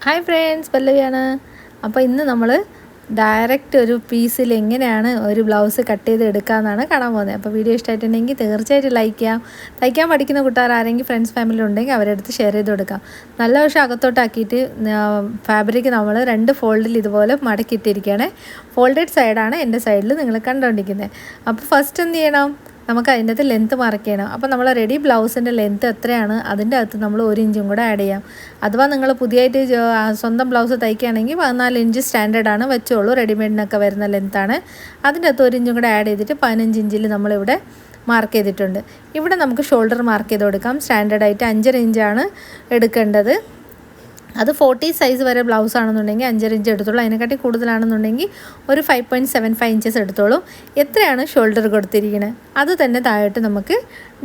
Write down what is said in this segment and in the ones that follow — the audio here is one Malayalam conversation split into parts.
Hi friends, പല്ലവിയാണ്. അപ്പോൾ ഇന്ന് നമ്മൾ ഡയറക്റ്റ് ഒരു പീസിൽ എങ്ങനെയാണ് ഒരു ബ്ലൗസ് കട്ട് ചെയ്ത് എടുക്കാമെന്നാണ് കാണാൻ പോകുന്നത്. അപ്പോൾ വീഡിയോ ഇഷ്ടമായിട്ടുണ്ടെങ്കിൽ തീർച്ചയായിട്ടും ലൈക്ക് ചെയ്യാം. തയ്ക്കാൻ പഠിക്കുന്ന കൂട്ടുകാർ ആരെങ്കിലും ഫ്രണ്ട്സ് ഫാമിലി ഉണ്ടെങ്കിൽ അവരെടുത്ത് ഷെയർ ചെയ്ത് കൊടുക്കാം. നല്ല വശം അകത്തോട്ടാക്കിയിട്ട് ഫാബ്രിക് നമ്മൾ 2 ഫോൾഡിൽ ഇതുപോലെ മടക്കിയിട്ടിരിക്കുകയാണ്. ഫോൾഡഡ് സൈഡാണ് എൻ്റെ സൈഡിൽ നിങ്ങൾ കണ്ടുകൊണ്ടിരിക്കുന്നത്. അപ്പോൾ ഫസ്റ്റ് എന്ത് ചെയ്യണം, നമുക്ക് അതിൻ്റെ അകത്ത് ലെന്ത്ത് മാർക്ക് ചെയ്യണം. അപ്പോൾ നമ്മൾ റെഡി ബ്ലൗസിൻ്റെ ലെന്ത്ത് എത്രയാണ് അതിൻ്റെ അകത്ത് നമ്മൾ 1 ഇഞ്ചും കൂടെ ആഡ് ചെയ്യാം. അഥവാ നിങ്ങൾ പുതിയതായിട്ട് സ്വന്തം ബ്ലൗസ് തയ്ക്കുകയാണെങ്കിൽ 14 ഇഞ്ച് സ്റ്റാൻഡേർഡാണ് വെച്ചോളൂ. റെഡിമെയ്ഡിനൊക്കെ വരുന്ന ലെന്ത്താണ്. അതിൻ്റെ അകത്ത് 1 ഇഞ്ചും കൂടെ ആഡ് ചെയ്തിട്ട് 15 ഇഞ്ചിൽ നമ്മളിവിടെ മാർക്ക് ചെയ്തിട്ടുണ്ട്. ഇവിടെ നമുക്ക് ഷോൾഡർ മാർക്ക് ചെയ്ത് കൊടുക്കാം. സ്റ്റാൻഡേർഡായിട്ട് 5.5 ഇഞ്ചാണ് എടുക്കേണ്ടത്. അത് 40 സൈസ് വരെ ബ്ലൗസ് ആണെന്നുണ്ടെങ്കിൽ 5.5 ഇഞ്ച് എടുത്തോളൂ. അതിനെക്കാട്ടി കൂടുതലാണെന്നുണ്ടെങ്കിൽ ഒരു 5.75 ഇഞ്ചസ് എടുത്തോളൂ. എത്രയാണ് ഷോൾഡർ കൊടുത്തിരിക്കുന്നത് അത് തന്നെ താഴോട്ട് നമുക്ക്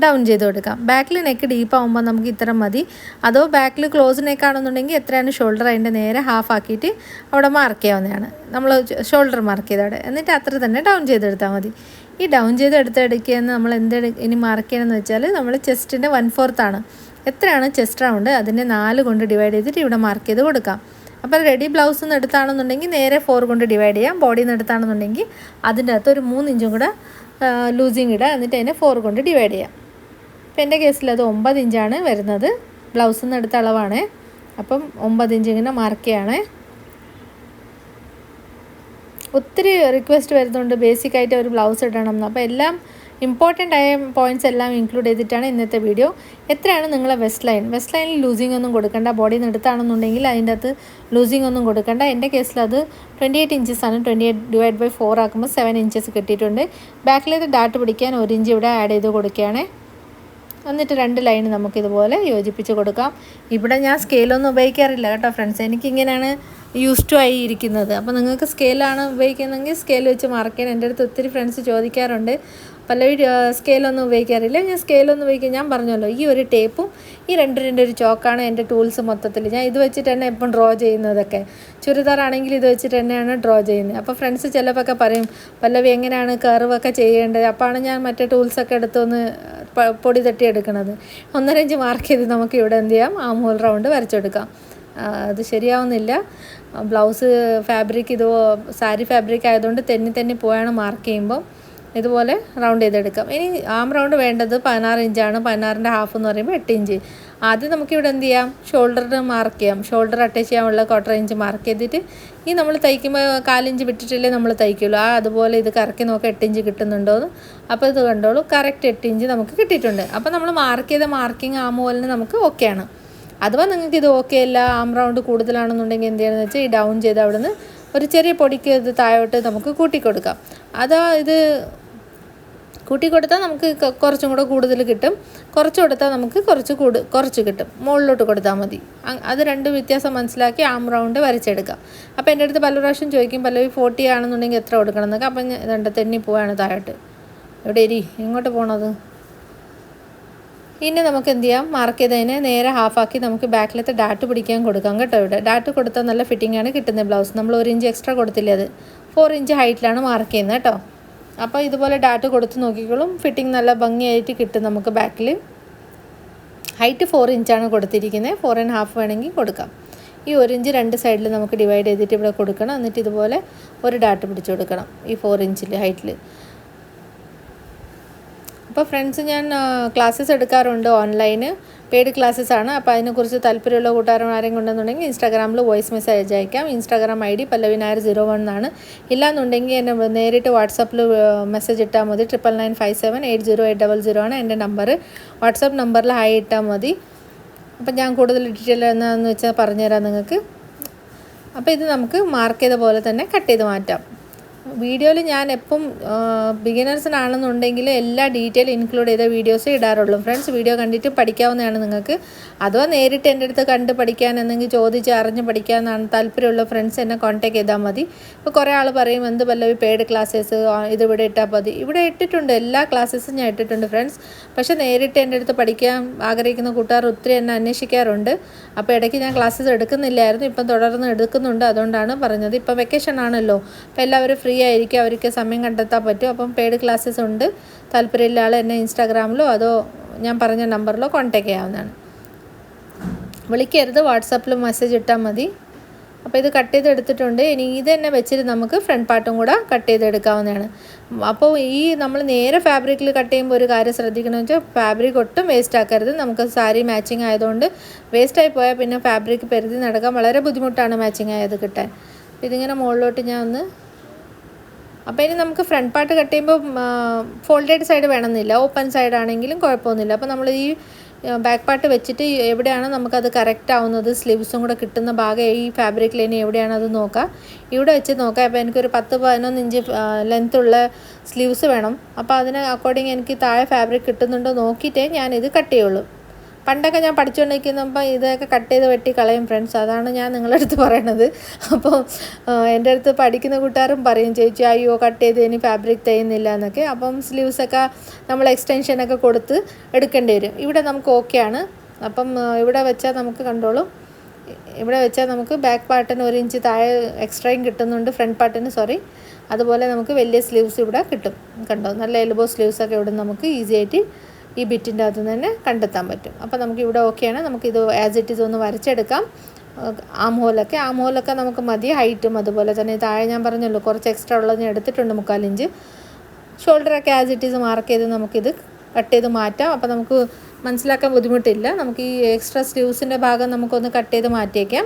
ഡൗൺ ചെയ്ത് കൊടുക്കാം. ബാക്കിൽ നെക്ക് ഡീപ്പ് ആകുമ്പോൾ നമുക്ക് ഇത്ര മതി. അതോ ബാക്കിൽ ക്ലോസ് നെക്ക് ആണെന്നുണ്ടെങ്കിൽ എത്രയാണ് ഷോൾഡർ അതിൻ്റെ നേരെ ഹാഫ് ആക്കിയിട്ട് അവിടെ മാർക്ക് ചെയ്യാവുന്നതാണ്. നമ്മൾ ഷോൾഡർ മാർക്ക് ചെയ്തവിടെ എന്നിട്ട് അത്ര തന്നെ ഡൗൺ ചെയ്തെടുത്താൽ മതി. ഈ ഡൗൺ ചെയ്തെടുത്തെടുക്കുകയെന്ന് നമ്മൾ ഇനി മാർക്ക് ചെയ്യണമെന്ന് വെച്ചാൽ നമ്മൾ ചെസ്റ്റിൻ്റെ 1/4 ആണ്. എത്രയാണ് ചെസ്റ്റ് റൗണ്ട് അതിൻ്റെ 4 കൊണ്ട് ഡിവൈഡ് ചെയ്തിട്ട് ഇവിടെ മാർക്ക് ചെയ്ത് കൊടുക്കാം. അപ്പോൾ റെഡി ബ്ലൗസ് നിന്ന് എടുത്താണെന്നുണ്ടെങ്കിൽ നേരെ 4 കൊണ്ട് ഡിവൈഡ് ചെയ്യാം. ബോഡിയിൽ നിന്ന് എടുത്താണെന്നുണ്ടെങ്കിൽ അതിൻ്റെ അകത്ത് ഒരു 3 ഇഞ്ചും കൂടെ ലൂസിങ് ഇടുക. എന്നിട്ട് അതിനെ 4 കൊണ്ട് ഡിവൈഡ് ചെയ്യാം. അപ്പോൾ എൻ്റെ കേസിൽ അത് 9 ഇഞ്ചാണ് വരുന്നത്. ബ്ലൗസിൽ നിന്ന് എടുത്ത അളവാണ്. അപ്പം 9 ഇഞ്ച് ഇങ്ങനെ മാർക്ക് ചെയ്യണേ. ഒത്തിരി റിക്വസ്റ്റ് വരുന്നുണ്ട് ബേസിക്കായിട്ട് ഒരു ബ്ലൗസ് ഇടണം എന്ന്. അപ്പോൾ എല്ലാം ഇമ്പോർട്ടൻ്റ് ആയ പോയിൻറ്റ്സ് എല്ലാം ഇൻക്ലൂഡ് ചെയ്തിട്ടാണ് ഇന്നത്തെ വീഡിയോ. എത്രയാണ് നിങ്ങളെ വെസ്റ്റ് ലൈനിൽ ലൂസിങ് ഒന്നും കൊടുക്കണ്ട. ബോഡിയിൽ നിന്ന് എടുത്താണെന്നുണ്ടെങ്കിൽ അതിൻ്റെ അകത്ത് ലൂസിങ് ഒന്നും കൊടുക്കണ്ട. എൻ്റെ കേസിൽ അത് 28 ഇഞ്ചസാണ്. 28/4 ആക്കുമ്പോൾ 7 ഇഞ്ചസ് കിട്ടിയിട്ടുണ്ട്. ബാക്കിലേത് ഡാട്ട് പിടിക്കാൻ 1 ഇഞ്ച് ഇവിടെ ആഡ് ചെയ്ത് കൊടുക്കുകയാണ്. എന്നിട്ട് 2 ലൈൻ നമുക്കിതുപോലെ യോജിപ്പിച്ച് കൊടുക്കാം. ഇവിടെ ഞാൻ സ്കെയിലൊന്നും ഉപയോഗിക്കാറില്ല കേട്ടോ ഫ്രണ്ട്സ്. എനിക്കിങ്ങനെയാണ് യൂസ് ടു ആയി ഇരിക്കുന്നത്. അപ്പോൾ നിങ്ങൾക്ക് സ്കെയിലാണ് ഉപയോഗിക്കുന്നതെങ്കിൽ സ്കെയിൽ വെച്ച് മാർക്ക് ചെയ്യാൻ എൻ്റെ അടുത്ത് ഒത്തിരി ഫ്രണ്ട്സ് ചോദിക്കാറുണ്ട്. പല്ലവി സ്കെയിലൊന്നും ഉപയോഗിക്കാറില്ല. ഞാൻ സ്കെയിലൊന്നും ഉപയോഗിക്കുക, ഞാൻ പറഞ്ഞല്ലോ, ഈ ഒരു ടേപ്പും ഈ രണ്ട് ഒരു ചോക്കാണ് എൻ്റെ ടൂൾസ് മൊത്തത്തിൽ. ഞാൻ ഇത് വെച്ചിട്ട് തന്നെ എപ്പം ഡ്രോ ചെയ്യുന്നതൊക്കെ. ചുരിദാറാണെങ്കിൽ ഇത് വെച്ചിട്ട് തന്നെയാണ് ഡ്രോ ചെയ്യുന്നത്. അപ്പോൾ ഫ്രണ്ട്സ് ചിലപ്പോൾ പറയും, പല്ലവി എങ്ങനെയാണ് കർവൊക്കെ ചെയ്യേണ്ടത്. അപ്പോഴാണ് ഞാൻ മറ്റേ ടൂൾസൊക്കെ എടുത്തൊന്ന് പൊടി തട്ടി എടുക്കുന്നത്. 1.5 ഇഞ്ച് മാർക്ക് ചെയ്ത് നമുക്ക് ഇവിടെ എന്ത് ചെയ്യാം, ആ ഹോൾ റൗണ്ട് വരച്ചെടുക്കാം. അത് ശരിയാവുന്നില്ല. ബ്ലൗസ് ഫാബ്രിക് ഇത് സാരി ഫാബ്രിക് ആയതുകൊണ്ട് തെന്നി പോയാണ് മാർക്ക് ചെയ്യുമ്പോൾ ഇതുപോലെ റൗണ്ട് ചെയ്തെടുക്കാം. ഇനി ആം റൗണ്ട് വേണ്ടത് 16 ഇഞ്ചാണ്. 16ൻ്റെ ഹാഫ് എന്ന് പറയുമ്പോൾ 8 ഇഞ്ച്. ആദ്യം നമുക്കിവിടെ എന്ത് ചെയ്യാം, ഷോൾഡറിന് മാർക്ക് ചെയ്യാം. ഷോൾഡർ അറ്റാച്ച് ചെയ്യാനുള്ള 1/4 ഇഞ്ച് മാർക്ക് ചെയ്തിട്ട് ഈ നമ്മൾ തയ്ക്കുമ്പോൾ 4 ഇഞ്ച് വിട്ടിട്ടല്ലേ നമ്മൾ തയ്ക്കുള്ളൂ. അതുപോലെ ഇത് കറക്കി നോക്കാം 8 ഇഞ്ച് കിട്ടുന്നുണ്ടോയെന്ന്. അപ്പോൾ ഇത് കണ്ടോളൂ, കറക്റ്റ് 8 ഇഞ്ച് നമുക്ക് കിട്ടിയിട്ടുണ്ട്. അപ്പോൾ നമ്മൾ മാർക്ക് ചെയ്ത മാർക്കിങ് ആം പോലെ നമുക്ക് ഓക്കെയാണ്. അഥവാ നിങ്ങൾക്ക് ഇത് ഓക്കെ അല്ല, ആം റൗണ്ട് കൂടുതലാണെന്നുണ്ടെങ്കിൽ എന്ത് ചെയ്യണമെന്ന് വെച്ചാൽ ഈ ഡൗൺ ചെയ്ത് അവിടെ നിന്ന് ഒരു ചെറിയ പൊടിക്ക് ഇത് താഴോട്ട് നമുക്ക് കൂട്ടിക്കൊടുക്കാം. അതാ ഇത് കൂട്ടിക്കൊടുത്താൽ നമുക്ക് കുറച്ചും കൂടെ കൂടുതൽ കിട്ടും. കുറച്ച് കൊടുത്താൽ നമുക്ക് കുറച്ച് കിട്ടും. മുകളിലോട്ട് കൊടുത്താൽ മതി. അത് 2 വ്യത്യാസം മനസ്സിലാക്കി ആം റൗണ്ട് വരച്ചെടുക്കാം. അപ്പോൾ എൻ്റെ അടുത്ത് പല പ്രാവശ്യം ചോദിക്കും, പല്ലവി 40 ആണെന്നുണ്ടെങ്കിൽ എത്ര കൊടുക്കണം എന്നൊക്കെ. അപ്പം ഞാൻ തെന്നി പോവാണ് താഴോട്ട്. എവിടെ എങ്ങോട്ട് പോകണത്? ഇനി നമുക്ക് എന്ത് ചെയ്യാം, മാർക്ക് ചെയ്തതിനെ നേരെ ഹാഫാക്കി നമുക്ക് ബാക്കിലത്തെ ഡാട്ട് പിടിക്കാൻ കൊടുക്കാം കേട്ടോ. ഇവിടെ ഡാട്ട് കൊടുത്താൽ നല്ല ഫിറ്റിംഗാണ് കിട്ടുന്നത്. ബ്ലൗസ് നമ്മൾ 1 ഇഞ്ച് എക്സ്ട്രാ കൊടുത്തില്ലേ, അത് 4 ഇഞ്ച് ഹൈറ്റിലാണ് മാർക്ക് ചെയ്യുന്നത് കേട്ടോ. അപ്പോൾ ഇതുപോലെ ഡാട്ട് കൊടുത്ത് നോക്കിക്കോളും. ഫിറ്റിംഗ് നല്ല ഭംഗിയായിട്ട് കിട്ടും നമുക്ക്. ബാക്കിൽ ഹൈറ്റ് 4 ഇഞ്ചാണ് കൊടുത്തിരിക്കുന്നത്. 4.5 വേണമെങ്കിൽ കൊടുക്കാം. ഈ 1 ഇഞ്ച് 2 സൈഡിൽ നമുക്ക് ഡിവൈഡ് ചെയ്തിട്ട് ഇവിടെ കൊടുക്കണം. എന്നിട്ട് ഇതുപോലെ ഒരു ഡാട്ട് പിടിച്ച് കൊടുക്കണം ഈ 4 ഇഞ്ചിൽ ഹൈറ്റിൽ. അപ്പോൾ ഫ്രണ്ട്സ്, ഞാൻ ക്ലാസ്സസ് എടുക്കാറുണ്ട് ഓൺലൈന്, പെയ്ഡ് ക്ലാസ്സസ് ആണ്. അപ്പോൾ അതിനെക്കുറിച്ച് താല്പര്യമുള്ള കൂട്ടുകാരൻ ആരെങ്കിലും ഉണ്ടെന്നുണ്ടെങ്കിൽ ഇൻസ്റ്റാഗ്രാമിൽ വോയിസ് മെസ്സേജ് അയക്കാം. ഇൻസ്റ്റാഗ്രാം ID pallavinayar01 എന്നാണ്. ഇല്ലാന്നുണ്ടെങ്കിൽ എന്നെ നേരിട്ട് വാട്സപ്പിൽ മെസ്സേജ് ഇട്ടാൽ മതി. 9995780800 ആണ് എൻ്റെ നമ്പർ. വാട്സപ്പ് നമ്പറിൽ ഹായ് ഇട്ടാൽ മതി. അപ്പം ഞാൻ കൂടുതൽ ഡീറ്റെയിൽ എന്താണെന്ന് വെച്ചാൽ പറഞ്ഞുതരാം നിങ്ങൾക്ക്. അപ്പോൾ ഇത് നമുക്ക് മാർക്ക് ചെയ്ത പോലെ തന്നെ കട്ട് ചെയ്ത് മാറ്റാം. വീഡിയോയിൽ ഞാൻ എപ്പം ബിഗിനേഴ്സിനാണെന്നുണ്ടെങ്കിൽ എല്ലാ ഡീറ്റെയിൽ ഇൻക്ലൂഡ് ചെയ്ത വീഡിയോസേ ഇടാറുള്ളൂ. ഫ്രണ്ട്സ്, വീഡിയോ കണ്ടിട്ട് പഠിക്കാവുന്നതാണ് നിങ്ങൾക്ക്. അഥവാ നേരിട്ട് എൻ്റെ അടുത്ത് കണ്ട് പഠിക്കാൻ എന്തെങ്കിലും ചോദിച്ച് അറിഞ്ഞ് പഠിക്കാമെന്നാണ് താല്പര്യമുള്ള ഫ്രണ്ട്സ് എന്നെ കോൺടാക്ട് ചെയ്താൽ മതി. ഇപ്പോൾ കുറേ ആൾ പറയും, എന്ത് പല്ലവി പെയ്ഡ് ക്ലാസ്സസ് ഇതിവിടെ ഇട്ടാൽ മതി. ഇവിടെ ഇട്ടിട്ടുണ്ട്, എല്ലാ ക്ലാസ്സസും ഞാൻ ഇട്ടിട്ടുണ്ട് ഫ്രണ്ട്സ്. പക്ഷേ നേരിട്ട് എൻ്റെ അടുത്ത് പഠിക്കാൻ ആഗ്രഹിക്കുന്ന കൂട്ടുകാർ ഒത്തിരി എന്നെ അന്വേഷിക്കാറുണ്ട്. അപ്പോൾ ഇടയ്ക്ക് ഞാൻ ക്ലാസ്സസ് എടുക്കുന്നില്ലായിരുന്നു, ഇപ്പം തുടർന്ന് എടുക്കുന്നുണ്ട്. അതുകൊണ്ടാണ് പറഞ്ഞത്. ഇപ്പം വെക്കേഷൻ ആണല്ലോ, അപ്പോൾ എല്ലാവരും ഫ്രീ ആയിരിക്കും, അവർക്ക് സമയം കണ്ടെത്താൻ പറ്റും. അപ്പം പെയ്ഡ് ക്ലാസ്സസ് ഉണ്ട്. താല്പര്യമുള്ള ആൾ എന്നെ ഇൻസ്റ്റാഗ്രാമിലോ അതോ ഞാൻ പറഞ്ഞ നമ്പറിലോ കോൺടാക്ട് ചെയ്യാവുന്നതാണ്. വിളിക്കരുത്, വാട്സാപ്പിൽ മെസ്സേജ് ഇട്ടാൽ മതി. അപ്പോൾ ഇത് കട്ട് ചെയ്തെടുത്തിട്ടുണ്ട്. ഇനി ഇത് തന്നെ വെച്ചിട്ട് നമുക്ക് ഫ്രണ്ട് പാർട്ടും കൂടെ കട്ട് ചെയ്തെടുക്കാവുന്നതാണ്. അപ്പോൾ ഈ നമ്മൾ നേരെ ഫാബ്രിക്കിൽ കട്ട് ചെയ്യുമ്പോൾ ഒരു കാര്യം ശ്രദ്ധിക്കണമെന്ന് വെച്ചാൽ ഫാബ്രിക് ഒട്ടും വേസ്റ്റ് ആക്കരുത്. നമുക്ക് സാരി മാച്ചിങ് ആയതുകൊണ്ട് വേസ്റ്റായി പോയാൽ പിന്നെ ഫാബ്രിക് പെരുതി നടക്കാൻ വളരെ ബുദ്ധിമുട്ടാണ് മാച്ചിങ് ആയത് കിട്ടാൻ. ഇതിങ്ങനെ മുകളിലോട്ട് ഞാൻ ഒന്ന്, അപ്പോൾ ഇനി നമുക്ക് ഫ്രണ്ട് പാർട്ട് കട്ട് ചെയ്യുമ്പോൾ ഫോൾഡഡ് സൈഡ് വേണമെന്നില്ല, ഓപ്പൺ സൈഡ് ആണെങ്കിലും കുഴപ്പമൊന്നുമില്ല. അപ്പോൾ നമ്മൾ ഈ ബാക്ക് പാർട്ട് വെച്ചിട്ട് എവിടെയാണ് നമുക്കത് കറക്റ്റ് ആവുന്നത്, സ്ലീവ്സും കൂടെ കിട്ടുന്ന ഭാഗം ഈ ഫാബ്രിക് ലൈൻ എവിടെയാണ് അത് നോക്കാം. ഇവിടെ വെച്ച് നോക്കാം. അപ്പോൾ എനിക്കൊരു 10-11 ഇഞ്ച് ലെങ്ത്തുള്ള സ്ലീവ്സ് വേണം. അപ്പോൾ അതിന് അക്കോർഡിംഗ് എനിക്ക് താഴെ ഫാബ്രിക് കിട്ടുന്നുണ്ടോ നോക്കിയിട്ടേ ഞാനിത് കട്ട് ചെയ്യുള്ളൂ. പണ്ടൊക്കെ ഞാൻ പഠിച്ചുകൊണ്ടിരിക്കുമ്പോൾ ഇതൊക്കെ കട്ട് ചെയ്ത് വെട്ടി കളയും ഫ്രണ്ട്സ്. അതാണ് ഞാൻ നിങ്ങളുടെ അടുത്ത് പറയണത്. അപ്പോൾ എൻ്റെ അടുത്ത് പഠിക്കുന്ന കൂട്ടുകാരും പറയും, ചേച്ചി അയ്യോ കട്ട് ചെയ്ത് ഇനി ഫാബ്രിക് തയ്യുന്നില്ല എന്നൊക്കെ. അപ്പം സ്ലീവ്സൊക്കെ നമ്മൾ എക്സ്റ്റൻഷനൊക്കെ കൊടുത്ത് എടുക്കേണ്ടി വരും. ഇവിടെ നമുക്ക് ഓക്കെയാണ്. അപ്പം ഇവിടെ വെച്ചാൽ നമുക്ക് കണ്ടോളൂ, ഇവിടെ വെച്ചാൽ നമുക്ക് ബാക്ക് പാർട്ടിന് 1 ഇഞ്ച് താഴെ എക്സ്ട്രയും കിട്ടുന്നുണ്ട്, ഫ്രണ്ട് പാർട്ടിന് അതുപോലെ നമുക്ക് വലിയ സ്ലീവ്സ് ഇവിടെ കിട്ടും. കണ്ടോ, നല്ല എൽബോ സ്ലീവ്സൊക്കെ ഇവിടെ നമുക്ക് ഈസി ആയിട്ട് ഈ ബിറ്റിൻ്റെ അകത്ത് നിന്ന് തന്നെ കണ്ടെത്താൻ പറ്റും. അപ്പോൾ നമുക്ക് ഇവിടെ ഓക്കെയാണ്. നമുക്കിത് ആസ് ഇറ്റ് ഈസ് ഒന്ന് വരച്ചെടുക്കാം. ആം ഹോലൊക്കെ നമുക്ക് മതി. ഹൈറ്റും അതുപോലെ തന്നെ താഴെ ഞാൻ പറഞ്ഞല്ലോ കുറച്ച് എക്സ്ട്രാ ഉള്ളത് ഞാൻ എടുത്തിട്ടുണ്ട്, 3/4 ഇഞ്ച്. ഷോൾഡറൊക്കെ ആസ് ഇറ്റ് ഈസ് മാർക്ക് ചെയ്ത് നമുക്കിത് കട്ട് ചെയ്ത് മാറ്റാം. അപ്പോൾ നമുക്ക് മനസ്സിലാക്കാൻ ബുദ്ധിമുട്ടില്ല. നമുക്ക് ഈ എക്സ്ട്രാ സ്ലീവ്സിൻ്റെ ഭാഗം നമുക്കൊന്ന് കട്ട് ചെയ്ത് മാറ്റിയേക്കാം.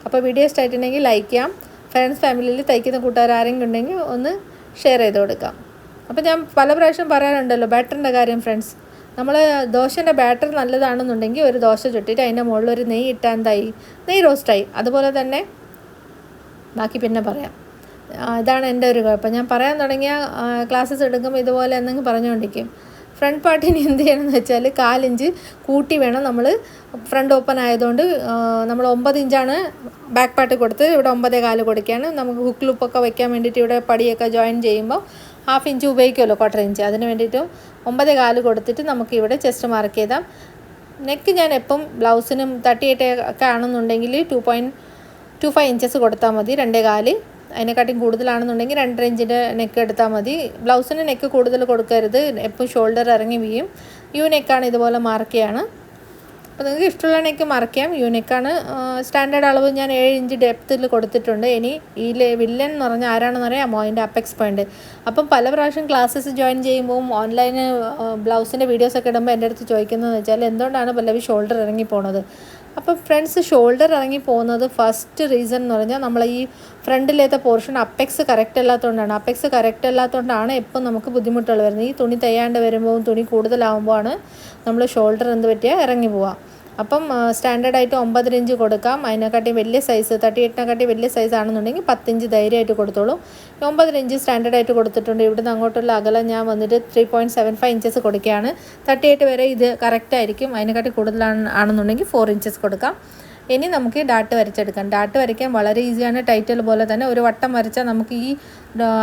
അപ്പോൾ വീഡിയോ ഇഷ്ടമായിട്ടുണ്ടെങ്കിൽ ലൈക്ക് ചെയ്യാം. ഫ്രണ്ട്സ് ഫാമിലിയിൽ തയ്ക്കുന്ന കൂട്ടുകാർ ആരെങ്കിലും ഉണ്ടെങ്കിൽ ഒന്ന് ഷെയർ ചെയ്ത് കൊടുക്കാം. അപ്പോൾ ഞാൻ പല പ്രാവശ്യം പറയാറുണ്ടല്ലോ ബാറ്ററിൻ്റെ കാര്യം ഫ്രണ്ട്സ്. നമ്മൾ ദോശൻ്റെ ബാറ്റർ നല്ലതാണെന്നുണ്ടെങ്കിൽ ഒരു ദോശ ചുട്ടിട്ട് അതിൻ്റെ മുകളിൽ ഒരു നെയ്യ് ഇട്ടാൽ എന്തായി, നെയ്യ് റോസ്റ്റായി. അതുപോലെ തന്നെ ബാക്കി പിന്നെ പറയാം. ഇതാണ് എൻ്റെ ഒരു കുഴപ്പം. ഞാൻ പറയാൻ തുടങ്ങിയ ക്ലാസ്സസ് എടുക്കുമ്പോൾ ഇതുപോലെ എന്തെങ്കിലും പറഞ്ഞുകൊണ്ടിരിക്കും. ഫ്രണ്ട് പാർട്ടിന് എന്ത് ചെയ്യണമെന്ന് വെച്ചാൽ 4 ഇഞ്ച് കൂട്ടി വേണം. നമ്മൾ ഫ്രണ്ട് ഓപ്പൺ ആയതുകൊണ്ട് നമ്മൾ 9 ഇഞ്ചാണ് ബാക്ക് പാർട്ട് കൊടുത്ത്, ഇവിടെ 9.25 കൊടുക്കുകയാണ്. നമുക്ക് ഹുക്ക് ലൂപ്പൊക്കെ വയ്ക്കാൻ വേണ്ടിയിട്ട് ഇവിടെ പടിയൊക്കെ ജോയിൻ ചെയ്യുമ്പോൾ 1/2 ഇഞ്ച് ഉപയോഗിക്കുമല്ലോ, 1/4 ഇഞ്ച്. അതിന് വേണ്ടിയിട്ടും 9.25 കൊടുത്തിട്ട് നമുക്ക് ഇവിടെ ചെസ്റ്റ് മാർക്ക് ചെയ്താം. നെക്ക് ഞാൻ എപ്പം ബ്ലൗസിനും 38 ഒക്കെ ആണെന്നുണ്ടെങ്കിൽ 2.25 ഇഞ്ചസ് കൊടുത്താൽ മതി. 2.25 അതിനെക്കാട്ടിയും കൂടുതലാണെന്നുണ്ടെങ്കിൽ 2.5 ഇഞ്ചിൻ്റെ നെക്ക് എടുത്താൽ മതി. ബ്ലൗസിന് നെക്ക് കൂടുതൽ കൊടുക്കരുത്, എപ്പോൾ ഷോൾഡർ ഇറങ്ങി വീഴും. യു നെക്കാണ് ഇതുപോലെ മാർക്ക് ചെയ്യാണ്. അപ്പോൾ നിങ്ങൾക്ക് ഇഷ്ടമുള്ള നെക്ക് മാർക്ക് ചെയ്യാം. യു നെക്കാണ് സ്റ്റാൻഡേർഡ് അളവ്. ഞാൻ 7 ഇഞ്ച് ഡെപ്തിൽ കൊടുത്തിട്ടുണ്ട്. ഇനി ഈ വില്ലൻ എന്ന് പറഞ്ഞാൽ ആരാണെന്ന് അറിയാമോ, അതിൻ്റെ അപ്പെക്സ് പോയിൻ്റ്. അപ്പം പല പ്രാവശ്യം ക്ലാസ്സസ് ജോയിൻ ചെയ്യുമ്പോൾ ഓൺലൈന് ബ്ലൗസിൻ്റെ വീഡിയോസൊക്കെ ഇടുമ്പോൾ എൻ്റെ അടുത്ത് ചോദിക്കുന്നതെന്ന് വെച്ചാൽ എന്തുകൊണ്ടാണ് പല്ലവി ഷോൾഡർ ഇറങ്ങി പോണത്. അപ്പം ഫ്രണ്ട്സ്, ഷോൾഡർ ഇറങ്ങി പോകുന്നത് ഫസ്റ്റ് റീസൺ എന്ന് പറഞ്ഞാൽ നമ്മൾ ഈ ഫ്രണ്ടിലത്തെ പോർഷൻ അപ്പെക്സ് കറക്റ്റ് അല്ലാത്തതുകൊണ്ടാണ്. അപ്പെക്സ് കറക്റ്റ് അല്ലാത്തതുകൊണ്ടാണ് എപ്പം നമുക്ക് ബുദ്ധിമുട്ടുകൾ വരുന്നത്. ഈ തുണി തയ്യാണ്ട് വരുമ്പോൾ തുണി കൂടുതലാകുമ്പോഴാണ് നമ്മൾ ഷോൾഡർ എന്ത് പറ്റിയാൽ ഇറങ്ങി പോവുക. അപ്പം സ്റ്റാൻഡേർഡായിട്ട് 9 ഇഞ്ച് കൊടുക്കാം. അതിനെക്കാട്ടി വലിയ സൈസ് 38നെക്കാട്ടി വലിയ സൈസ് ആണെന്നുണ്ടെങ്കിൽ 10 ഇഞ്ച് ധൈര്യമായിട്ട് കൊടുത്തോളൂ. 9 ഇഞ്ച് സ്റ്റാൻഡേർഡായിട്ട് കൊടുത്തിട്ടുണ്ട്. ഇവിടുന്ന് അങ്ങോട്ടുള്ള അകലം ഞാൻ വന്നിട്ട് 3.75 ഇഞ്ചസ് കൊടുക്കുകയാണ്. 38 വരെ ഇത് കറക്റ്റായിരിക്കും. അതിനെക്കാട്ടി കൂടുതലാണെന്നുണ്ടെങ്കിൽ 4 ഇഞ്ചസ് കൊടുക്കാം. ഇനി നമുക്ക് ഡാട്ട് വരച്ചെടുക്കാം. ഡാട്ട് വരയ്ക്കാൻ വളരെ ഈസിയാണ്. ടൈറ്റിൽ പോലെ തന്നെ ഒരു വട്ടം വരച്ചാൽ നമുക്ക് ഈ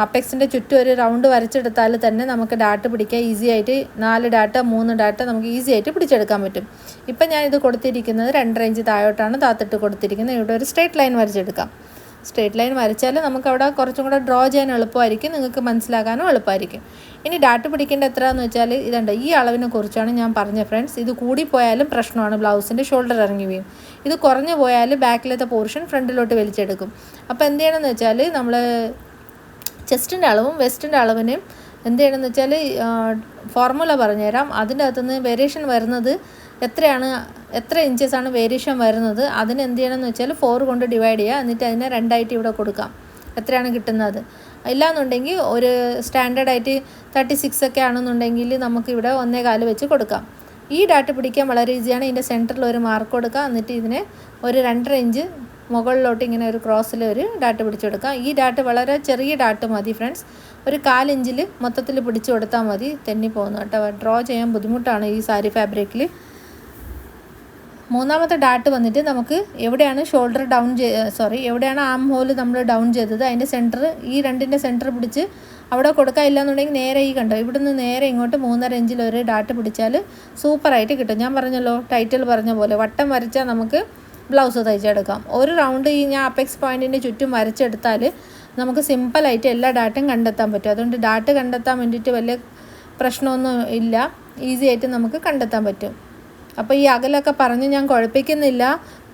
അപ്പെക്സിൻ്റെ ചുറ്റും ഒരു റൗണ്ട് വരച്ചെടുത്താൽ തന്നെ നമുക്ക് ഡാട്ട് പിടിക്കാൻ ഈസി ആയിട്ട് 4 ഡാട്ട് 3 ഡാട്ട് നമുക്ക് ഈസി ആയിട്ട് പിടിച്ചെടുക്കാൻ പറ്റും. ഇപ്പം ഞാൻ ഇത് കൊടുത്തിരിക്കുന്നത് 2.5 ഇഞ്ച് താഴോട്ടാണ് താത്തിട്ട് കൊടുത്തിരിക്കുന്നത്. ഇവിടെ ഒരു സ്ട്രേറ്റ് ലൈൻ വരച്ചെടുക്കാം. സ്ട്രേറ്റ് ലൈൻ വരച്ചാൽ നമുക്കവിടെ കുറച്ചും കൂടെ ഡ്രോ ചെയ്യാൻ എളുപ്പമായിരിക്കും, നിങ്ങൾക്ക് മനസ്സിലാക്കാനും എളുപ്പമായിരിക്കും. ഇനി ഡാട്ട് പിടിക്കേണ്ട എത്രയാണെന്ന് വെച്ചാൽ ഇതുണ്ട്, ഈ അളവിനെ കുറിച്ചാണ് ഞാൻ പറഞ്ഞത് ഫ്രണ്ട്സ്. ഇത് കൂടിപ്പോയാലും പ്രശ്നമാണ്, ബ്ലൗസിൻ്റെ ഷോൾഡർ ഇറങ്ങി വീഴും. ഇത് കുറഞ്ഞു പോയാൽ ബാക്കിലത്തെ പോർഷൻ ഫ്രണ്ടിലോട്ട് വലിച്ചെടുക്കും. അപ്പോൾ എന്ത് ചെയ്യണമെന്ന് വെച്ചാൽ നമ്മൾ ചെസ്റ്റിൻ്റെ അളവും വെസ്റ്റിൻ്റെ അളവിനും എന്ത് ചെയ്യണമെന്ന് വെച്ചാൽ ഫോർമുല പറഞ്ഞുതരാം. അതിൻ്റെ അകത്തുനിന്ന് വേരിയേഷൻ വരുന്നത് എത്ര ഇഞ്ചസാണ് വേരിയേഷൻ വരുന്നത്, അതിന് എന്ത് ചെയ്യണമെന്ന് വെച്ചാൽ 4 കൊണ്ട് ഡിവൈഡ് ചെയ്യുക. എന്നിട്ട് അതിനെ 2 ആയിട്ട് ഇവിടെ കൊടുക്കാം. എത്രയാണ് കിട്ടുന്നത്. ഇല്ലാന്നുണ്ടെങ്കിൽ ഒരു സ്റ്റാൻഡേർഡായിട്ട് 36 ഒക്കെ ആണെന്നുണ്ടെങ്കിൽ നമുക്കിവിടെ 1.25 വെച്ച് കൊടുക്കാം. ഈ ഡാട്ട് പിടിക്കാൻ വളരെ ഈസിയാണ്. ഇതിൻ്റെ സെൻറ്ററിൽ ഒരു മാർക്ക് കൊടുക്കുക. എന്നിട്ട് ഇതിനെ ഒരു 2.5 ഇഞ്ച് മുകളിലോട്ട് ഇങ്ങനെ ഒരു ക്രോസിൽ ഒരു ഡാട്ട് പിടിച്ചു കൊടുക്കാം. ഈ ഡാട്ട് വളരെ ചെറിയ ഡാട്ട് മതി ഫ്രണ്ട്സ്. ഒരു 4 ഇഞ്ചിൽ മൊത്തത്തിൽ പിടിച്ചു കൊടുത്താൽ മതി. തെന്നിപ്പോകുന്നു കേട്ടോ, ഡ്രോ ചെയ്യാൻ ബുദ്ധിമുട്ടാണ് ഈ സാരി ഫാബ്രിക്കിൽ. മൂന്നാമത്തെ ഡാട്ട് വന്നിട്ട് നമുക്ക് എവിടെയാണ് ഷോൾഡർ എവിടെയാണ് ആം ഹോൾ നമ്മൾ ഡൗൺ ചെയ്തത് അതിൻ്റെ സെൻറ്റർ, ഈ 2ൻ്റെ സെൻറ്റർ പിടിച്ച് അവിടെ കൊടുക്കാനില്ല എന്നുണ്ടെങ്കിൽ നേരെ ഈ കണ്ടോ ഇവിടുന്ന് നേരെ ഇങ്ങോട്ട് 3.5 ഇഞ്ചിൽ ഒരു ഡാട്ട് പിടിച്ചാൽ സൂപ്പറായിട്ട് കിട്ടും. ഞാൻ പറഞ്ഞല്ലോ, ടൈറ്റിൽ പറഞ്ഞ പോലെ വട്ടം വരച്ചാൽ നമുക്ക് ബ്ലൗസ് തയ്ച്ചെടുക്കാം. ഒരു റൗണ്ട് ഈ ഞാൻ അപ്പെക്സ് പോയിൻറ്റിൻ്റെ ചുറ്റും വരച്ചെടുത്താൽ നമുക്ക് സിമ്പിളായിട്ട് എല്ലാ ഡാട്ടും കണ്ടെത്താൻ പറ്റും. അതുകൊണ്ട് ഡാട്ട് കണ്ടെത്താൻ വേണ്ടിയിട്ട് വലിയ പ്രശ്നമൊന്നും ഇല്ല, ഈസി ആയിട്ട് നമുക്ക് കണ്ടെത്താൻ പറ്റും. അപ്പോൾ ഈ അകലൊക്കെ പറഞ്ഞ് ഞാൻ കുഴപ്പിക്കുന്നില്ല.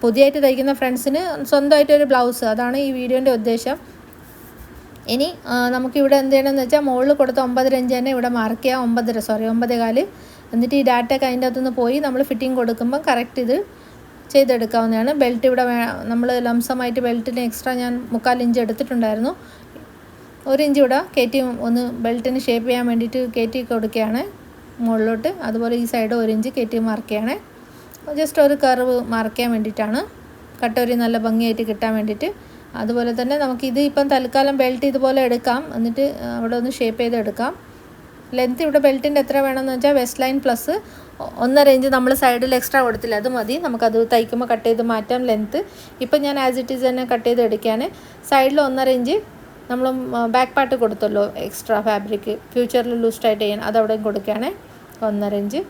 പുതിയതായിട്ട് തയ്ക്കുന്ന ഫ്രണ്ട്സിന് സ്വന്തമായിട്ടൊരു ബ്ലൗസ്, അതാണ് ഈ വീഡിയോൻ്റെ ഉദ്ദേശം. ഇനി നമുക്കിവിടെ എന്ത് ചെയ്യണമെന്ന് വെച്ചാൽ മുകളിൽ കൊടുത്ത 9.5 തന്നെ ഇവിടെ മാർക്ക് ചെയ്യാം, 9.25. എന്നിട്ട് ഈ ഡാറ്റയൊക്കെ അതിൻ്റെ അകത്തുനിന്ന് പോയി നമ്മൾ ഫിറ്റിംഗ് കൊടുക്കുമ്പോൾ കറക്റ്റ് ഇത് ചെയ്തെടുക്കാവുന്നതാണ്. ബെൽറ്റ് ഇവിടെ നമ്മൾ ലംസമായിട്ട് ബെൽറ്റിന് എക്സ്ട്രാ ഞാൻ 1/4 ഇഞ്ച് എടുത്തിട്ടുണ്ടായിരുന്നു. 1 ഇഞ്ച് ഇവിടെ കയറ്റി ഒന്ന് ബെൽറ്റിന് ഷേപ്പ് ചെയ്യാൻ വേണ്ടിയിട്ട് കയറ്റി കൊടുക്കുകയാണ് മുകളിലോട്ട്. അതുപോലെ ഈ സൈഡ് 1 ഇഞ്ച് കയറ്റി മാർക്ക് ചെയ്യണേ. ജസ്റ്റ് ഒരു കർവ് മാർക്ക് ചെയ്യാൻ വേണ്ടിയിട്ടാണ്, കട്ടൊരി നല്ല ഭംഗിയായിട്ട് കിട്ടാൻ വേണ്ടിയിട്ട്. അതുപോലെ തന്നെ നമുക്കിത് ഇപ്പം തൽക്കാലം ബെൽറ്റ് ഇതുപോലെ എടുക്കാം, എന്നിട്ട് അവിടെ ഒന്ന് ഷേപ്പ് ചെയ്തെടുക്കാം. ലെങ്ത്ത് ഇവിടെ ബെൽറ്റിൻ്റെ എത്ര വേണമെന്ന് വെച്ചാൽ വെസ്റ്റ് ലൈൻ പ്ലസ് 1.5 ഇഞ്ച് നമ്മൾ സൈഡിൽ എക്സ്ട്രാ കൊടുത്തില്ല, അത് മതി. നമുക്കത് തയ്ക്കുമ്പോൾ കട്ട് ചെയ്ത് മാറ്റാം ലെങ്ത്ത്. ഇപ്പം ഞാൻ ആസ് ഇറ്റ് ഈസ് തന്നെ കട്ട് ചെയ്ത് എടുക്കാൻ. സൈഡിൽ 1.5 ഇഞ്ച് നമ്മൾ ബാക്ക് പാർട്ട് കൊടുത്തല്ലോ എക്സ്ട്രാ ഫാബ്രിക്, ഫ്യൂച്ചറിൽ ലൂസ് ടൈറ്റ് ചെയ്യാൻ, അതവിടെയും കൊടുക്കുകയാണേ 1.5 ഇഞ്ച്.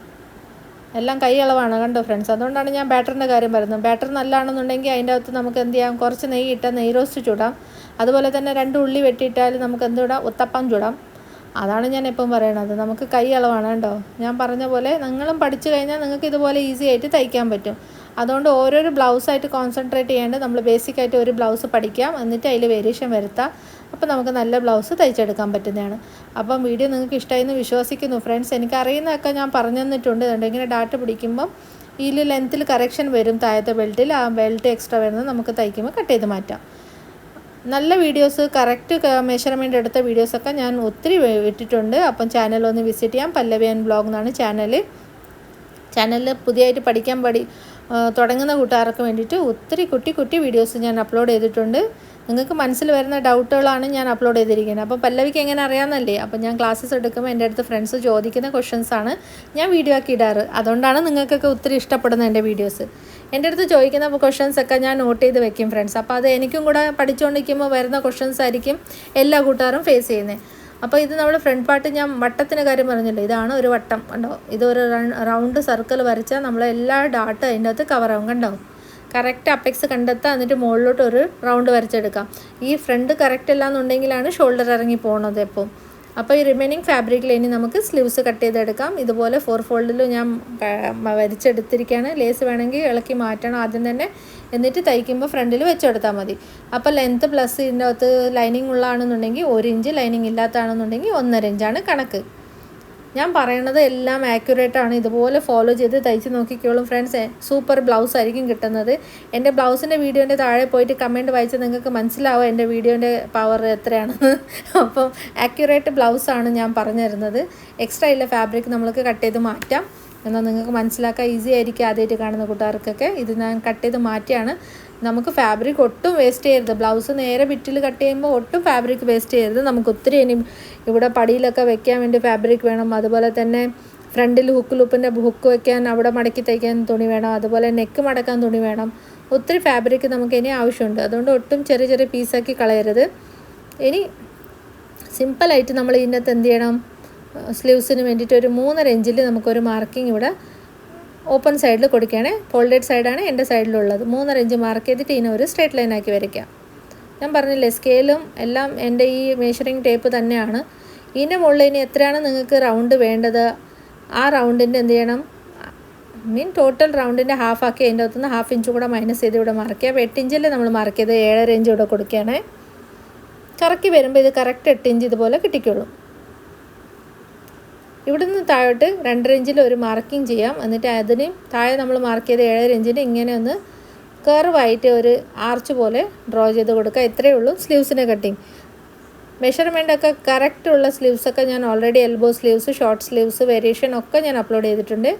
എല്ലാം കൈ അളവാണ് കണ്ടോ ഫ്രണ്ട്സ്. അതുകൊണ്ടാണ് ഞാൻ ബാറ്ററിൻ്റെ കാര്യം പറയുന്നത്. ബാറ്റർ നല്ലതാണെന്നുണ്ടെങ്കിൽ അതിൻ്റെ അകത്ത് നമുക്ക് എന്ത് ചെയ്യാം, കുറച്ച് നെയ്യ് ഇട്ടാൽ നെയ്യ് റോസ്റ്റ് ചൂടാം. അതുപോലെ തന്നെ 2 ഉള്ളി വെട്ടിയിട്ടാൽ നമുക്ക് എന്ത് ചൂടാം, ഉത്തപ്പം ചൂടാം. അതാണ് ഞാൻ എപ്പം പറയണത്, നമുക്ക് കൈ അളവാണ് കേട്ടോ. ഞാൻ പറഞ്ഞ പോലെ നിങ്ങളും പഠിച്ചു കഴിഞ്ഞാൽ നിങ്ങൾക്ക് ഇതുപോലെ ഈസി ആയിട്ട് തയ്ക്കാൻ പറ്റും. അതുകൊണ്ട് ഓരോരോ ബ്ലൗസായിട്ട് കോൺസെൻട്രേറ്റ് ചെയ്യാണ്ട് നമ്മൾ ബേസിക്കായിട്ട് ഒരു ബ്ലൗസ് പഠിക്കാം, എന്നിട്ട് അതിൽ വേരിയേഷൻ വരുത്താം. അപ്പോൾ നമുക്ക് നല്ല ബ്ലൗസ് തയ്ച്ചെടുക്കാൻ പറ്റുന്നതാണ്. അപ്പം വീഡിയോ നിങ്ങൾക്ക് ഇഷ്ടമായി എന്ന് വിശ്വസിക്കുന്നു ഫ്രണ്ട്സ്. എനിക്കറിയുന്നതൊക്കെ ഞാൻ പറഞ്ഞു തന്നിട്ടുണ്ട്. ഇങ്ങനെ ഡാറ്റ പിടിക്കുമ്പം ഇതിൽ ലെങ്ത്തിൽ കറക്ഷൻ വരും. താഴത്തെ ബെൽറ്റിൽ ആ ബെൽറ്റ് എക്സ്ട്രാ വരുന്നത് നമുക്ക് തയ്ക്കുമ്പോൾ കട്ട് ചെയ്ത് മാറ്റാം. നല്ല വീഡിയോസ്, കറക്റ്റ് മെഷർമെൻ്റ് എടുത്ത വീഡിയോസൊക്കെ ഞാൻ ഒത്തിരി ഇട്ടിട്ടുണ്ട്. അപ്പം ചാനലൊന്ന് വിസിറ്റ് ചെയ്യാം. പല്ലവി ആൻഡ് ബ്ലോഗ് എന്നാണ് ചാനലിൽ പുതിയതായിട്ട് പഠിക്കാൻ തുടങ്ങുന്ന കൂട്ടുകാർക്ക് വേണ്ടിയിട്ട് ഒത്തിരി കുട്ടി വീഡിയോസ് ഞാൻ അപ്ലോഡ് ചെയ്തിട്ടുണ്ട്. നിങ്ങൾക്ക് മനസ്സിൽ വരുന്ന ഡൗട്ടുകളാണ് ഞാൻ അപ്ലോഡ് ചെയ്തിരിക്കുന്നത്. അപ്പോൾ പല്ലവിക്ക് എങ്ങനെ അറിയാമെന്നല്ലേ, അപ്പോൾ ഞാൻ ക്ലാസ്സസ് എടുക്കുമ്പോൾ എൻ്റെ അടുത്ത് ഫ്രണ്ട്സ് ചോദിക്കുന്ന ക്വസ്റ്റ്യൻസാണ് ഞാൻ വീഡിയോ ആക്കി ഇടാറ്. അതുകൊണ്ടാണ് നിങ്ങൾക്കൊക്കെ ഒത്തിരി ഇഷ്ടപ്പെടുന്നത് എൻ്റെ വീഡിയോസ്. എൻ്റെ അടുത്ത് ചോദിക്കുന്ന ക്വസ്റ്റ്യൻസൊക്കെ ഞാൻ നോട്ട് ചെയ്ത് വെക്കും ഫ്രണ്ട്സ്. അപ്പോൾ അത് എനിക്കും കൂടെ പഠിച്ചുകൊണ്ടിരിക്കുമ്പോൾ വരുന്ന ക്വസ്റ്റ്യൻസ് ആയിരിക്കും എല്ലാ കൂട്ടുകാരും ഫേസ് ചെയ്യുന്നത്. അപ്പോൾ ഇത് നമ്മൾ ഫ്രണ്ട് പാർട്ട് ഞാൻ വട്ടത്തിൻ്റെ കാര്യം പറഞ്ഞല്ലോ, ഇതാണ് ഒരു വട്ടം കണ്ടോ. ഇതൊരു റൗണ്ട് സർക്കിൾ വരച്ചാൽ നമ്മളെല്ലാ ഡാട്ട അതിൻ്റെ അകത്ത് കവറാവും കണ്ടോ. കറക്റ്റ് അപ്പെക്സ് കണ്ടെത്താം, എന്നിട്ട് മുകളിലോട്ട് ഒരു റൗണ്ട് വരച്ചെടുക്കാം. ഈ ഫ്രണ്ട് കറക്റ്റ് അല്ല എന്നുണ്ടെങ്കിലാണ് ഷോൾഡർ ഇറങ്ങി പോകുന്നത് എപ്പോൾ. അപ്പോൾ ഈ റിമൈനിങ് ഫാബ്രിക്കിൽ ഇനി നമുക്ക് സ്ലീവ്സ് കട്ട് ചെയ്തെടുക്കാം. ഇതുപോലെ 4 ഫോൾഡിൽ ഞാൻ വരച്ചെടുത്തിരിക്കുകയാണ്. ലേസ് വേണമെങ്കിൽ ഇളക്കി മാറ്റണം ആദ്യം തന്നെ, എന്നിട്ട് തയ്ക്കുമ്പോൾ ഫ്രണ്ടിൽ വെച്ചെടുത്താൽ മതി. അപ്പോൾ ലെങ്ത്ത് പ്ലസ് ഇതിൻ്റെ അകത്ത് ലൈനിങ് ഉള്ളതാണെന്നുണ്ടെങ്കിൽ 1 ഇഞ്ച്, ലൈനിങ് ഇല്ലാത്തതാണെന്നുണ്ടെങ്കിൽ 1.5 ഇഞ്ചാണ് കണക്ക്. ഞാൻ പറയണത് എല്ലാം ആക്യുറേറ്റാണ്. ഇതുപോലെ ഫോളോ ചെയ്ത് തയ്ച്ച് നോക്കിക്കോളും ഫ്രണ്ട്സ്. സൂപ്പർ ബ്ലൗസ് ആയിരിക്കും കിട്ടുന്നത്. എൻ്റെ ബ്ലൗസിൻ്റെ വീഡിയോൻ്റെ താഴെ പോയിട്ട് കമൻറ്റ് വായിച്ചാൽ നിങ്ങൾക്ക് മനസ്സിലാവും എൻ്റെ വീഡിയോൻ്റെ പവർ എത്രയാണെന്ന്. അപ്പം ആക്യുറേറ്റ് ബ്ലൗസാണ് ഞാൻ പറഞ്ഞു തരുന്നത്. എക്സ്ട്രാ ഇല്ല ഫാബ്രിക് നമ്മൾക്ക് കട്ട് ചെയ്ത് മാറ്റാം. എന്നാൽ നിങ്ങൾക്ക് മനസ്സിലാക്കാൻ ഈസി ആയിരിക്കും ആദ്യമായിട്ട് കാണുന്ന കൂട്ടുകാർക്കൊക്കെ. ഇത് ഞാൻ കട്ട് ചെയ്ത് മാറ്റിയാണ്. നമുക്ക് ഫാബ്രിക് ഒട്ടും വേസ്റ്റ് ചെയ്യരുത്. ബ്ലൗസ് നേരെ ബിറ്റിൽ കട്ട് ചെയ്യുമ്പോൾ ഒട്ടും ഫാബ്രിക് വേസ്റ്റ് ചെയ്യരുത്. നമുക്ക് ഒത്തിരി ഇനി ഇവിടെ പടിയിലൊക്കെ വെക്കാൻ വേണ്ടി ഫാബ്രിക് വേണം. അതുപോലെ തന്നെ ഫ്രണ്ടിൽ ലൂപ്പിൻ്റെ ഹുക്ക് വെക്കാൻ അവിടെ മടക്കി തയ്ക്കാൻ തുണി വേണം. അതുപോലെ നെക്ക് മടക്കാൻ തുണി വേണം. ഒത്തിരി ഫാബ്രിക് നമുക്ക് ഇനി ആവശ്യമുണ്ട്. അതുകൊണ്ട് ഒട്ടും ചെറിയ പീസാക്കി കളയരുത്. ഇനി സിമ്പിളായിട്ട് നമ്മൾ ഇതിനകത്ത് എന്ത് ചെയ്യണം, സ്ലീവ്സിന് വേണ്ടിയിട്ട് ഒരു 3.5 ഇഞ്ചിൽ നമുക്കൊരു മാർക്കിംഗ് ഇവിടെ ഓപ്പൺ സൈഡിൽ കൊടുക്കുകയാണ്. ഫോൾഡഡ് സൈഡാണ് എൻ്റെ സൈഡിലുള്ളത്. 3.5 ഇഞ്ച് മാർക്ക് ചെയ്തിട്ട് ഇതിനെ ഒരു സ്ട്രേറ്റ് ലൈനാക്കി വരയ്ക്കാം. ഞാൻ പറഞ്ഞില്ലേ സ്കെയിലും എല്ലാം എൻ്റെ ഈ മെഷറിങ് ടേപ്പ് തന്നെയാണ്. ഇതിൻ്റെ മുകളിൽ ഇനി എത്രയാണ് നിങ്ങൾക്ക് റൗണ്ട് വേണ്ടത്, ആ റൗണ്ടിൻ്റെ എന്ത് ചെയ്യണം, ടോട്ടൽ റൗണ്ടിൻ്റെ ഹാഫ് ആക്കി അതിൻ്റെ അകത്തുനിന്ന് 1/2 ഇഞ്ച് കൂടെ മൈനസ് ചെയ്ത് ഇവിടെ മാർക്ക് ചെയ്യാം. അപ്പോൾ 8 ഇഞ്ചല്ലേ നമ്മൾ മാർക്ക് ചെയ്ത് 7.5 ഇഞ്ച് ഇവിടെ കൊടുക്കുകയാണ്. കറക്കി വരുമ്പോൾ ഇത് കറക്റ്റ് 8 ഇഞ്ച് ഇതുപോലെ കിട്ടിക്കോളും. ഇവിടെ നിന്ന് താഴോട്ട് 2.5 ഇഞ്ചിൽ ഒരു മാർക്കിംഗ് ചെയ്യാം. എന്നിട്ട് അതിന് താഴെ നമ്മൾ മാർക്ക് ചെയ്ത് 7.5 ഇഞ്ചിന് ഇങ്ങനെ ഒന്ന് കർവായിട്ട് ഒരു ആർച്ച് പോലെ ഡ്രോ ചെയ്ത് കൊടുക്കുക. ഇത്രയേ ഉള്ളൂ സ്ലീവ്സിൻ്റെ കട്ടിങ്. മെഷർമെൻറ്റൊക്കെ കറക്റ്റുള്ള സ്ലീവ്സൊക്കെ ഞാൻ already elbow sleeves, short sleeves, variation ഒക്കെ ഞാൻ അപ്ലോഡ് ചെയ്തിട്ടുണ്ട്.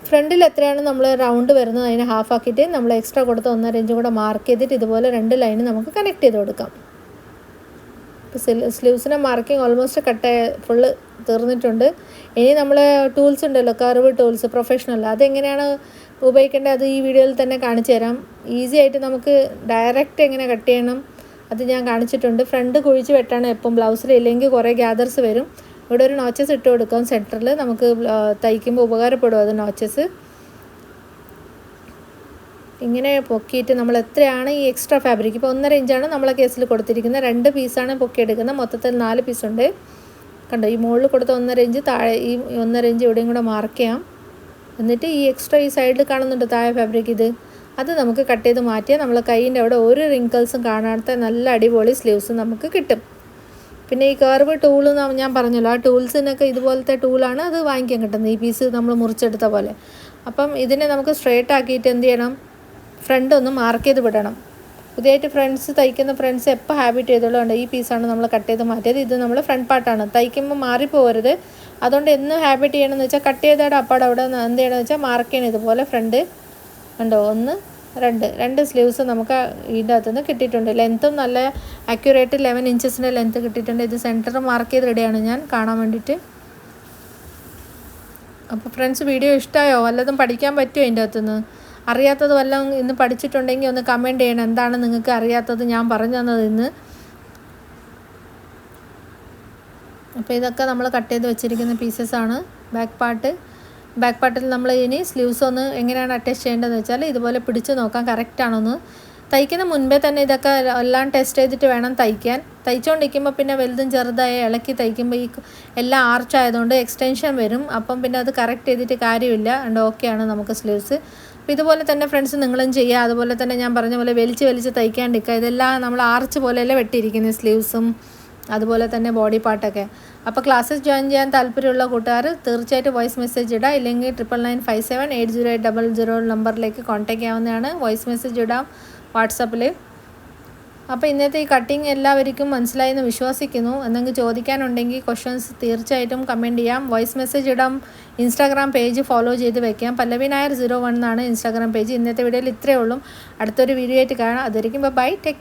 ഫ്രണ്ടിൽ എത്രയാണ് നമ്മൾ റൗണ്ട് വരുന്നത് അതിന് ഹാഫ് ആക്കിയിട്ട് നമ്മൾ എക്സ്ട്രാ കൊടുത്ത് 1.5 ഇഞ്ച് കൂടെ മാർക്ക് ചെയ്തിട്ട് ഇതുപോലെ 2 ലൈന് നമുക്ക് കണക്ട് ചെയ്ത് കൊടുക്കാം. സ്ലീവ്സിൻ്റെ മാർക്കിംഗ് ഓൾമോസ്റ്റ് ഫുള്ള് തീർന്നിട്ടുണ്ട്. ഇനി നമ്മൾ ടൂൾസ് ഉണ്ടല്ലോ, കർവ് ടൂൾസ് പ്രൊഫഷണൽ, അതെങ്ങനെയാണ് ഉപയോഗിക്കേണ്ടത് അത് ഈ വീഡിയോയിൽ തന്നെ കാണിച്ചു തരാം. ഈസി ആയിട്ട് നമുക്ക് ഡയറക്റ്റ് എങ്ങനെ കട്ട് ചെയ്യണം അത് ഞാൻ കാണിച്ചിട്ടുണ്ട്. ഫ്രണ്ട് കുഴിച്ച് വെട്ടാണ് എപ്പം ബ്ലൗസിൽ, ഇല്ലെങ്കിൽ കുറേ ഗ്യാദർസ് വരും. ഇവിടെ ഒരു നോച്ചസ് ഇട്ട് കൊടുക്കാം സെൻറ്ററിൽ, നമുക്ക് തയ്ക്കുമ്പോൾ ഉപകാരപ്പെടും അത് നോച്ചസ്. ഇങ്ങനെ പൊക്കിയിട്ട് നമ്മൾ എത്രയാണ് ഈ എക്സ്ട്രാ ഫാബ്രിക്, ഇപ്പോൾ 1.5 ഇഞ്ചാണ് നമ്മളെ കേസിൽ കൊടുത്തിരിക്കുന്നത്. 2 പീസാണ് പൊക്കിയെടുക്കുന്നത്. മൊത്തത്തിൽ 4 പീസുണ്ട്. കണ്ടോ, ഈ മുകളിൽ കൊടുത്ത 1.5 ഇഞ്ച്, താഴെ ഈ 1.5 ഇഞ്ച് ഇവിടെയും കൂടെ മാർക്ക് ചെയ്യാം. എന്നിട്ട് ഈ എക്സ്ട്രാ ഈ സൈഡിൽ കാണുന്നുണ്ട് താഴെ ഫാബ്രിക്, അത് നമുക്ക് കട്ട് ചെയ്ത് മാറ്റിയാൽ നമ്മൾ കൈയിൻ്റെ അവിടെ ഒരു റിങ്കിൾസും കാണാത്ത നല്ല അടിപൊളി സ്ലീവ്സ് നമുക്ക് കിട്ടും. പിന്നെ ഈ കർവ് ടൂൾ ഞാൻ പറഞ്ഞല്ലോ, ആ ടൂൾസിനൊക്കെ ഇതുപോലത്തെ ടൂളാണ്, അത് വാങ്ങിക്കാൻ കിട്ടുന്നത്, ഈ പീസ് നമ്മൾ മുറിച്ചെടുത്ത പോലെ. അപ്പം ഇതിനെ നമുക്ക് സ്ട്രേറ്റ് ആക്കിയിട്ട് എന്ത് ചെയ്യണം, ഫ്രണ്ട് ഒന്ന് മാർക്ക് ചെയ്ത് വിടണം. പുതിയതായിട്ട് തയ്ക്കുന്ന ഫ്രണ്ട്സ് എപ്പോൾ ഹാബിറ്റ് ചെയ്തോളുണ്ട്, ഈ പീസാണ് നമ്മൾ കട്ട് ചെയ്ത് മാറ്റിയത്, ഇത് നമ്മൾ ഫ്രണ്ട് പാർട്ടാണ്, തയ്ക്കുമ്പോൾ മാറിപ്പോകരുത്. അതുകൊണ്ട് എന്ന് ഹാബിറ്റ് ചെയ്യണമെന്ന് വെച്ചാൽ കട്ട് ചെയ്തവിടെ അപ്പാടെ അവിടെ എന്ത് ചെയ്യണമെന്ന് വെച്ചാൽ മാർക്ക് ചെയ്യണം ഇതുപോലെ. ഫ്രണ്ട് കണ്ടോ, 1 2 സ്ലീവ്സ് നമുക്ക് ഇതിൻ്റെ അകത്തുനിന്ന് കിട്ടിയിട്ടുണ്ട്. ലെങ്ത്തും നല്ല അക്യുറേറ്റ് 11 ഇഞ്ചസിൻ്റെ ലെങ്ത്ത് കിട്ടിയിട്ടുണ്ട്. ഇത് സെൻറ്റർ മാർക്ക് ചെയ്ത് റെഡിയാണ് ഞാൻ കാണാൻ വേണ്ടിയിട്ട്. അപ്പോൾ ഫ്രണ്ട്സ്, വീഡിയോ ഇഷ്ടമായോ? വല്ലതും പഠിക്കാൻ പറ്റുമോ ഇതിൻ്റെ അകത്തുനിന്ന്? അറിയാത്തത് വല്ലതും ഇന്ന് പഠിച്ചിട്ടുണ്ടെങ്കിൽ ഒന്ന് കമൻറ്റ് ചെയ്യണം, എന്താണ് നിങ്ങൾക്ക് അറിയാത്തത് ഞാൻ പറഞ്ഞു തന്നത് ഇന്ന്. അപ്പോൾ ഇതൊക്കെ നമ്മൾ കട്ട് ചെയ്ത് വെച്ചിരിക്കുന്ന പീസസാണ്. ബാക്ക് പാർട്ടിൽ നമ്മൾ ഇനി സ്ലീവ്സ് ഒന്ന് എങ്ങനെയാണ് അറ്റാച്ച് ചെയ്യേണ്ടതെന്ന് വെച്ചാൽ ഇതുപോലെ പിടിച്ച് നോക്കാം കറക്റ്റാണോന്ന്. തയ്ക്കുന്ന മുൻപേ തന്നെ ഇതൊക്കെ എല്ലാം ടെസ്റ്റ് ചെയ്തിട്ട് വേണം തയ്ക്കാൻ. തയ്ച്ചുകൊണ്ടിരിക്കുമ്പോൾ പിന്നെ വലുതും ചെറുതായി ഇളക്കി തയ്ക്കുമ്പോൾ ഈ എല്ലാം ആർച്ച് ആയതുകൊണ്ട് എക്സ്റ്റൻഷൻ വരും. അപ്പം പിന്നെ അത് കറക്റ്റ് ചെയ്തിട്ട് കാര്യമില്ല. അതുകൊണ്ട് ഓക്കെയാണ് നമുക്ക് സ്ലീവ്സ്. അപ്പോൾ ഇതുപോലെ തന്നെ ഫ്രണ്ട്സ് നിങ്ങളും ചെയ്യുക. അതുപോലെ തന്നെ ഞാൻ പറഞ്ഞ പോലെ വലിച്ച് തയ്ക്കാണ്ടിരിക്കുക. ഇതെല്ലാം നമ്മൾ ആർച്ച് പോലെയല്ലേ വെട്ടിയിരിക്കുന്നത്, സ്ലീവ്സും അതുപോലെ തന്നെ ബോഡി പാർട്ടൊക്കെ. അപ്പോൾ ക്ലാസ്സസ് ജോയിൻ ചെയ്യാൻ താല്പര്യമുള്ള കൂട്ടുകാർ തീർച്ചയായിട്ടും വോയിസ് മെസ്സേജ് ഇടാം. ഇല്ലെങ്കിൽ 9995780800 നമ്പറിലേക്ക് കോൺടാക്ട് ചെയ്യാവുന്നതാണ്. വോയിസ് മെസ്സേജ് ഇടാം വാട്സപ്പിൽ. അപ്പോൾ ഇന്നത്തെ ഈ കട്ടിങ് എല്ലാവർക്കും മനസ്സിലായെന്ന് വിശ്വസിക്കുന്നു. എന്തെങ്കിലും ചോദിക്കാനുണ്ടെങ്കിൽ ക്വസ്റ്റ്യൻസ് തീർച്ചയായിട്ടും കമൻറ്റ് ചെയ്യാം. വോയിസ് മെസ്സേജ് ഇടാം. ഇൻസ്റ്റാഗ്രാം പേജ് ഫോളോ ചെയ്ത് വെക്കാം. പല്ലവി നായർ 01 എന്നാണ് ഇൻസ്റ്റാഗ്രാം പേജ്. ഇന്നത്തെ വീഡിയോയിൽ ഇത്രയേ ഉള്ളൂ. അടുത്തൊരു വീഡിയോ ആയിട്ട് കാണാം. അതുവരെയും ബൈ, ടേക്ക് കെയർ.